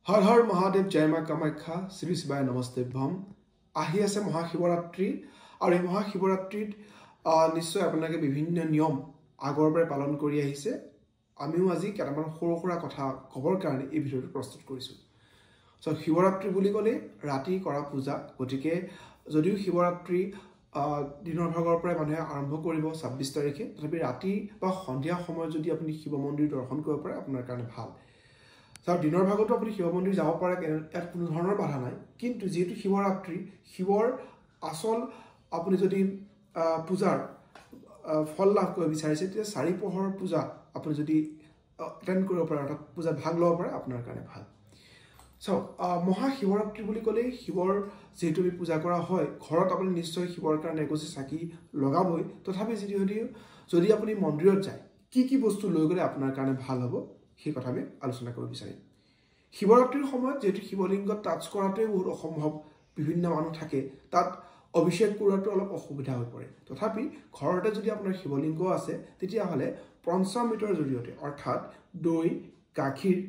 হৰ হৰ মহাদেৱ জয় মা কামাখ্যা শ্ৰী শিৱায় নমস্তেভ্যম আহি আছে মহাশিৱৰাত্ৰি আৰু এই মহাশিৱৰাত্ৰিত নিশ্চয় আপোনালোকে বিভিন্ন নিয়ম আগৰ পৰাই পালন কৰি আহিছে আমিও আজি কেইটামান সৰু কথা ক'বৰ কাৰণে এই ভিডিঅ'টো প্ৰস্তুত কৰিছোঁ সো শিৱৰাত্ৰি বুলি ক'লে ৰাতি কৰা পূজা গতিকে যদিও শিৱৰাত্ৰি দিনৰ ভাগৰ পৰাই মানুহে আৰম্ভ কৰিব 26 তাৰিখে তথাপি ৰাতি বা সন্ধিয়া সময়ত যদি আপুনি শিৱ মন্দিৰ দৰ্শন কৰিব পাৰে আপোনাৰ কাৰণে ভাল সব দিনৰ ভাগতো আপুনি শিৱ মন্দিৰ যাব পাৰে ইয়াত কোনো ধৰণৰ বাধা নাই কিন্তু যেহেতু শিৱৰাত্ৰি শিৱৰ আসল আপুনি যদি পূজাৰ ফল লাভ কৰিব বিচাৰিছে তেতিয়া চাৰি পহৰৰ পূজা আপুনি যদি এটেন্ড কৰিব পাৰে অৰ্থাৎ পূজাত ভাগ ল'ব পাৰে আপোনাৰ কাৰণে ভাল সো মহাশিৱৰাত্ৰি বুলি ক'লে শিৱৰ যেহেতু আমি পূজা কৰা হয় ঘৰত আপুনি নিশ্চয় শিৱৰ কাৰণে এগছি চাকি লগাবই তথাপি যদি আপুনি মন্দিৰত যায় কি বস্তু লৈ গ'লে আপোনাৰ কাৰণে ভাল হ'ব সেই কথা আমি আলোচনা কৰিব বিচাৰিম শিৱৰাত্ৰিৰ সময়ত যেহেতু শিৱলিংগত টাচ কৰাটোৱে বহুত অসম্ভৱ বিভিন্ন মানুহ থাকে তাত অভিষেক কৰাটো অলপ অসুবিধা হৈ পৰে তথাপি ঘৰতে যদি আপোনাৰ শিৱলিংগ আছে তেতিয়াহ'লে পঞ্চামৃতৰ জৰিয়তে অৰ্থাৎ দৈ গাখীৰ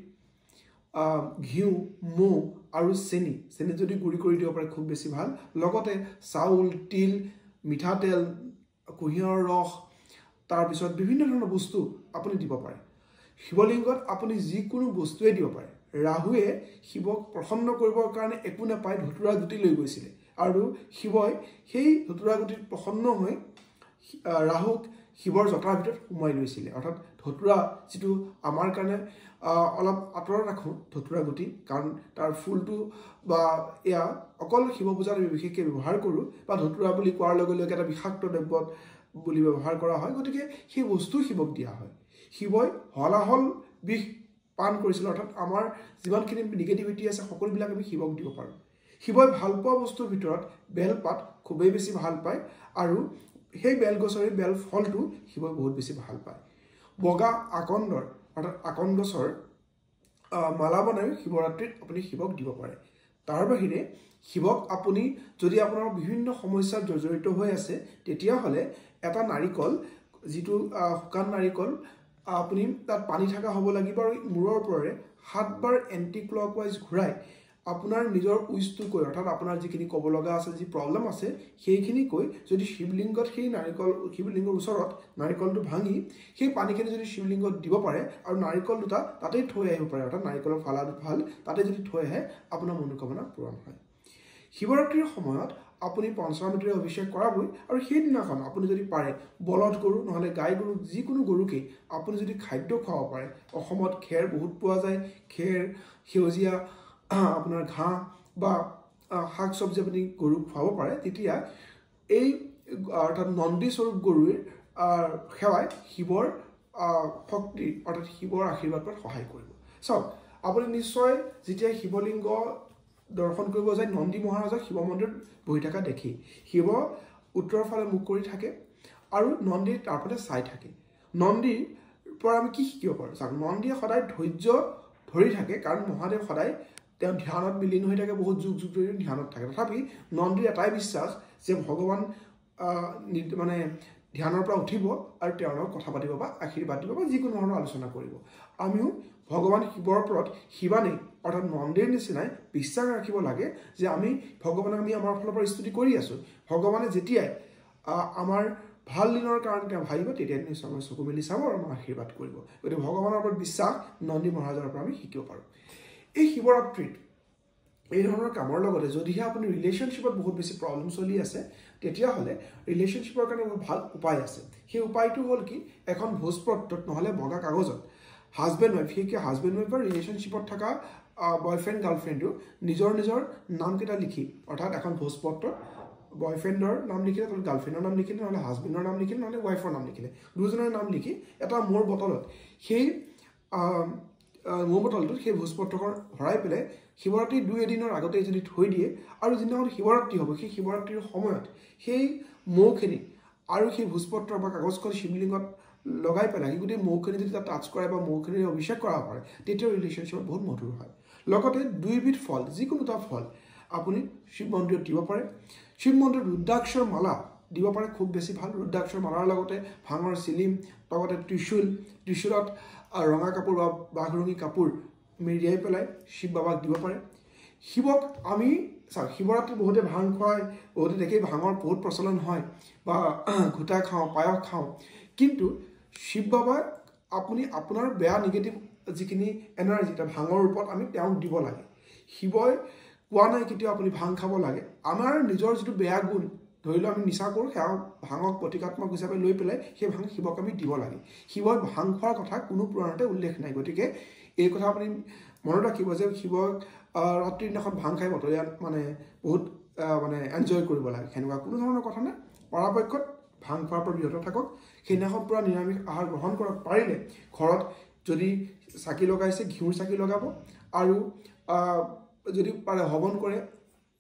ঘিউ মৌ আৰু চেনি যদি গুড়ি কৰি দিব পাৰে খুব বেছি ভাল লগতে চাউল তিল মিঠাতেল কুঁহিয়াৰৰ ৰস তাৰ পিছত বিভিন্ন ধৰণৰ বস্তু আপুনি দিব পাৰে শিৱলিংগত আপুনি যিকোনো বস্তুৱে দিব পাৰে ৰাহুৱে শিৱক প্ৰসন্ন কৰিবৰ কাৰণে একো নাপায় ধতুৰা গুটি লৈ গৈছিলে আৰু শিৱই সেই ধতুৰা গুটিত প্ৰসন্ন হৈ ৰাহুক শিৱৰ জটাৰ ভিতৰত সোমাই লৈছিলে অৰ্থাৎ ধতুৰা যিটো আমাৰ কাৰণে অলপ আঁতৰত ৰাখোঁ ধতুৰা গুটি কাৰণ তাৰ ফুলটো বা এয়া অকল শিৱ পূজাত আমি বিশেষকৈ ব্যৱহাৰ কৰোঁ বা ধতুৰা বুলি কোৱাৰ লগে লগে এটা বিষাক্ত দ্ৰব্য বুলি ব্যৱহাৰ কৰা হয় গতিকে সেই বস্তু শিৱক দিয়া হয় শিৱই হলাহল বিষ পান কৰিছিল অৰ্থাৎ আমাৰ যিমানখিনি নিগেটিভিটি আছে সকলোবিলাক আমি শিৱক দিব পাৰোঁ শিৱই ভাল পোৱা বস্তুৰ ভিতৰত বেলপাত খুবেই বেছি ভাল পায় আৰু সেই বেলগছৰ বেল ফলটো শিৱই বহুত বেছি ভাল পায় বগা আকন্দৰ অৰ্থাৎ আকন্দছৰ মালা বনাই শিৱৰাত্ৰিত আপুনি শিৱক দিব পাৰে তাৰ বাহিৰে শিৱক আপুনি যদি আপোনাৰ বিভিন্ন সমস্যাত জড়িত হৈ আছে তেতিয়াহ'লে এটা নাৰিকল যিটো শুকান নাৰিকল আপুনি তাত পানী থকা হ'ব লাগিব আৰু মূৰৰ ওপৰেৰে 7 বাৰ এন্টি ক্লকৱাইজ ঘূৰাই আপোনাৰ নিজৰ উইচটো কৈ অৰ্থাৎ আপোনাৰ যিখিনি ক'ব লগা আছে যি প্ৰব্লেম আছে সেইখিনি কৈ যদি শিৱলিংগত সেই শিৱলিংগৰ ওচৰত নাৰিকলটো ভাঙি সেই পানীখিনি যদি শিৱলিংগত দিব পাৰে আৰু নাৰিকল দুটা তাতেই থৈ আহিব পাৰে অৰ্থাৎ নাৰিকলৰ ফালা ভাল তাতে যদি থৈ আহে আপোনাৰ মনোকামনা পূৰণ হয় শিৱৰাত্ৰিৰ সময়ত আপুনি পঞ্চামৃতৰে অভিষেক কৰাবই আৰু সেইদিনাখন আপুনি যদি পাৰে বলদ গৰু নহলে গাই গৰু যিকোনো গৰুকে আপুনি যদি খাদ্য খুৱাব পাৰে অসমত খেৰ বহুত পোৱা যায় খেৰ সেউজীয়া আপোনাৰ ঘাঁহ বা শাক চব্জি আপুনি গৰুক খুৱাব পাৰে তেতিয়া এই অৰ্থাৎ নন্দী স্বৰূপ গৰুৰ সেৱাই শিৱৰ শক্তি অৰ্থাৎ শিৱৰ আশীৰ্বাদ পোৱাত সহায় কৰিব চাওক আপুনি নিশ্চয় যেতিয়া শিৱলিংগ দৰ্শন কৰিব যায় নন্দী মহাৰাজক শিৱ মন্দিৰত বহি থকা দেখি শিৱ উত্তৰৰ ফালে মুখ কৰি থাকে আৰু নন্দী তাৰ ফালে চাই থাকে নন্দীৰ পৰা আমি কি শিকিব পাৰোঁ চাওক নন্দীয়ে সদায় ধৈৰ্য ধৰি থাকে কাৰণ মহাদেৱ সদায় তেওঁ ধ্যানত বিলীন হৈ থাকে বহুত যুগ ধৰি ধ্যানত থাকে তথাপি নন্দীৰ এটাই বিশ্বাস যে ভগৱান মানে ধ্যানৰ পৰা উঠিব আৰু তেওঁৰ লগত কথা পাতিব বা আশীৰ্বাদ দিব বা যিকোনো ধৰণৰ আলোচনা কৰিব আমিও ভগৱান শিৱৰ ওপৰত শিৱানে অৰ্থাৎ নন্দীৰ নিচিনাই বিশ্বাস ৰাখিব লাগে যে আমি ভগৱানক আমি আমাৰ ফালৰ পৰা স্তুতি কৰি আছোঁ ভগৱানে যেতিয়াই আমাৰ ভাল দিনৰ কাৰণে তেওঁ ভাবিব তেতিয়া নিশ্চয় আমি চকু মেলি চাব আৰু আমাক আশীৰ্বাদ কৰিব গতিকে ভগৱানৰ ওপৰত বিশ্বাস নন্দী মহাৰাজৰ পৰা আমি শিকিব পাৰোঁ এই শিৱৰাত্ৰিত এই ধৰণৰ কামৰ লগতে যদিহে আপুনি ৰিলেশ্যনশ্বিপত বহুত বেছি প্ৰব্লেম চলি আছে তেতিয়াহ'লে ৰিলেশ্যনশ্বিপৰ কাৰণে বহুত ভাল উপায় আছে সেই উপায়টো হ'ল কি এখন ভোজপত্ৰত নহ'লে বগা কাগজত হাজবেণ্ড ৱাইফ বিশেষকৈ হাজবেণ্ড ৱাইফৰ ৰিলেশ্যনশ্বিপত থকা বয়ফ্ৰেণ্ড গাৰ্লফ্ৰেণ্ডো নিজৰ নামকেইটা লিখি অৰ্থাৎ এখন ভোজপত্ৰত বয়ফ্ৰেণ্ডৰ নাম লিখিলে নহ'লে গাৰ্লফ্ৰেণ্ডৰ নাম লিখিলে নহ'লে হাজবেণ্ডৰ নাম লিখিলে নহ'লে ৱাইফৰ নাম লিখিলে দুজনৰ নাম লিখি এটা মোৰ বটলত সেই মোৰ বটলটোত সেই ভোজপত্ৰখন ভৰাই পেলাই শিৱৰাত্ৰি 2 এদিনৰ আগতে যদি থৈ দিয়ে আৰু যিদিনাখন শিৱৰাত্ৰি হ'ব সেই শিৱৰাত্ৰিৰ সময়ত সেই মৌখিনি আৰু সেই ভোজপত্ৰ বা কাগজখন শিৱলিংগত লগাই পেলাই সেই গোটেই মৌখিনি যদি তাত টাচ কৰে বা মৌখিনি অভিষেক কৰা হয় তেতিয়া ৰিলেশ্যনশ্বিপত বহুত মধুৰ হয় লগতে 2 বিধ ফল যিকোনো এটা ফল আপুনি শিৱ মন্দিৰত দিব পাৰে শিৱ মন্দিৰত ৰুদ্ৰাক্ষৰ মালা দিব পাৰে খুব বেছি ভাল ৰুদ্ৰাক্ষৰ মালাৰ লগতে ভাঙৰ চিলিম লগতে ত্ৰিশূলত ৰঙা কাপোৰ বা বাঘৰঙী কাপোৰ মেৰিয়াই পেলাই শিৱ বাবাক দিব পাৰে শিৱক আমি চাওক শিৱৰাত্ৰি বহুতে ভাং খুৱায় বহুতে দেখি ভাঙৰ বহুত প্ৰচলন হয় বা ঘোটা খাওঁ পায়স খাওঁ কিন্তু শিৱ বাবাক আপুনি আপোনাৰ বেয়া নিগেটিভ যিখিনি এনাৰ্জি এটা ভাঙৰ ৰূপত আমি তেওঁক দিব লাগে শিৱই কোৱা নাই কেতিয়াও আপুনি ভাং খাব লাগে আমাৰ নিজৰ যিটো বেয়া গুণ ধৰি লওক আমি নিচা কৰোঁ সেয়া ভাঙক প্ৰতীকাত্মক হিচাপে লৈ পেলাই সেই ভাং শিৱক আমি দিব লাগে শিৱই ভাং খোৱাৰ কথা কোনো পুৰাণতে উল্লেখ নাই গতিকে এই কথা আপুনি মনত ৰাখিব যে শিৱক ৰাত্ৰিৰ দিনাখন ভাং খাই বতৰীয়া মানে বহুত মানে এনজয় কৰিব লাগে সেনেকুৱা কোনো ধৰণৰ কথা নাই পৰাপক্ষত ভাং খোৱাৰ পৰা বিৰত থাকক সেইদিনাখন পূৰা নিৰামিষ আহাৰ গ্ৰহণ কৰক পাৰিলে ঘৰত যদি চাকি লগাইছে ঘিউৰ চাকি লগাব আৰু যদি পাৰে হৱন কৰে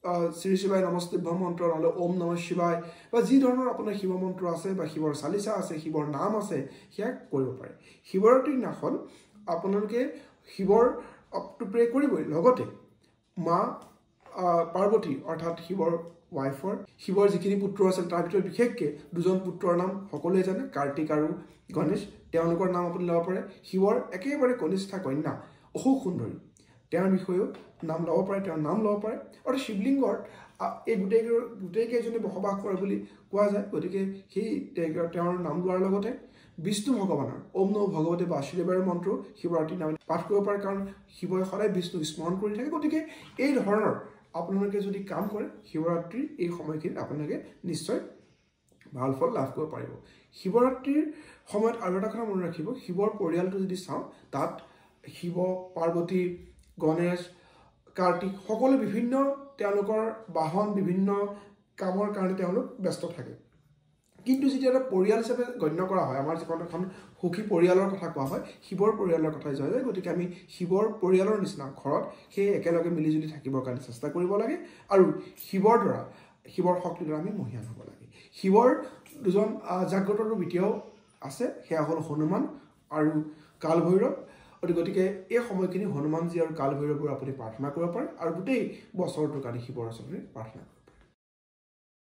শ্ৰী শিৱায় নমস্তুভ্যম মন্ত্ৰ নহ'লে ওম নমঃ শিৱায় বা যি ধৰণৰ আপোনাৰ শিৱ মন্ত্ৰ আছে বা শিৱৰ চালিচা আছে শিৱৰ নাম আছে সেয়া কৰিব পাৰে শিৱৰাত্ৰিৰ দিনাখন আপোনালোকে শিৱৰ প্ৰে কৰিবই লগতে মা পাৰ্বতী অৰ্থাৎ শিৱৰ ৱাইফৰ শিৱৰ যিখিনি পুত্ৰ আছিল তাৰ ভিতৰত বিশেষকৈ দুজন পুত্ৰৰ নাম সকলোৱে জানে কাৰ্তিক আৰু গণেশ তেওঁলোকৰ নাম আপুনি ল'ব পাৰে শিৱৰ একেবাৰে কনিষ্ঠা কন্যা অশোক সুন্দৰী তেওঁৰ বিষয়েও নাম ল'ব পাৰে তেওঁৰ নাম ল'ব পাৰে আৰু শিৱলিংগত এই গোটেইকেইজনে বসবাস কৰে বুলি কোৱা যায় গতিকে সেই তেওঁৰ নাম লোৱাৰ লগতে বিষ্ণু ভগৱানৰ ওম নমঃ ভগৱতে বাসুদেৱৰ মন্ত্ৰ শিৱৰাত্ৰিৰ নামত পাঠ কৰিব পাৰে কাৰণ শিৱই সদায় বিষ্ণুক স্মৰণ কৰি থাকে গতিকে এই ধৰণৰ আপোনালোকে যদি কাম কৰে শিৱৰাত্ৰিৰ এই সময়খিনিত আপোনালোকে নিশ্চয় ভাল ফল লাভ কৰিব পাৰিব শিৱৰাত্ৰিৰ সময়ত আৰু এটা কথা মনত ৰাখিব শিৱৰ পৰিয়ালটো যদি চাওঁ তাত শিৱ পাৰ্বতী গণেশ কাৰ্তিক সকলো বিভিন্ন তেওঁলোকৰ বাহন বিভিন্ন কামৰ কাৰণে তেওঁলোক ব্যস্ত থাকে কিন্তু যেতিয়া এটা পৰিয়াল হিচাপে গণ্য কৰা হয় আমাৰ যিখন এখন সুখী পৰিয়ালৰ কথা কোৱা হয় শিৱৰ পৰিয়ালৰ কথাই যোৱা যায় গতিকে আমি শিৱৰ পৰিয়ালৰ নিচিনা ঘৰত সেই একেলগে মিলিজুলি থাকিবৰ কাৰণে চেষ্টা কৰিব লাগে আৰু শিৱৰ দ্বাৰা শিৱৰ শক্তিৰ দ্বাৰা আমি মহিয়ান হ'ব লাগে শিৱৰ দুজন জাগ্ৰত ৰূপ এতিয়াও আছে সেয়া হ'ল হনুমান আৰু কাল ভৈৰৱ গতিকে এই সময়খিনি হনুমানজী আৰু কাল ভৈৰৱৰ আপুনি প্ৰাৰ্থনা কৰিব পাৰে আৰু গোটেই বছৰটোৰ কাৰণে শিৱৰ ওচৰলৈ প্ৰাৰ্থনা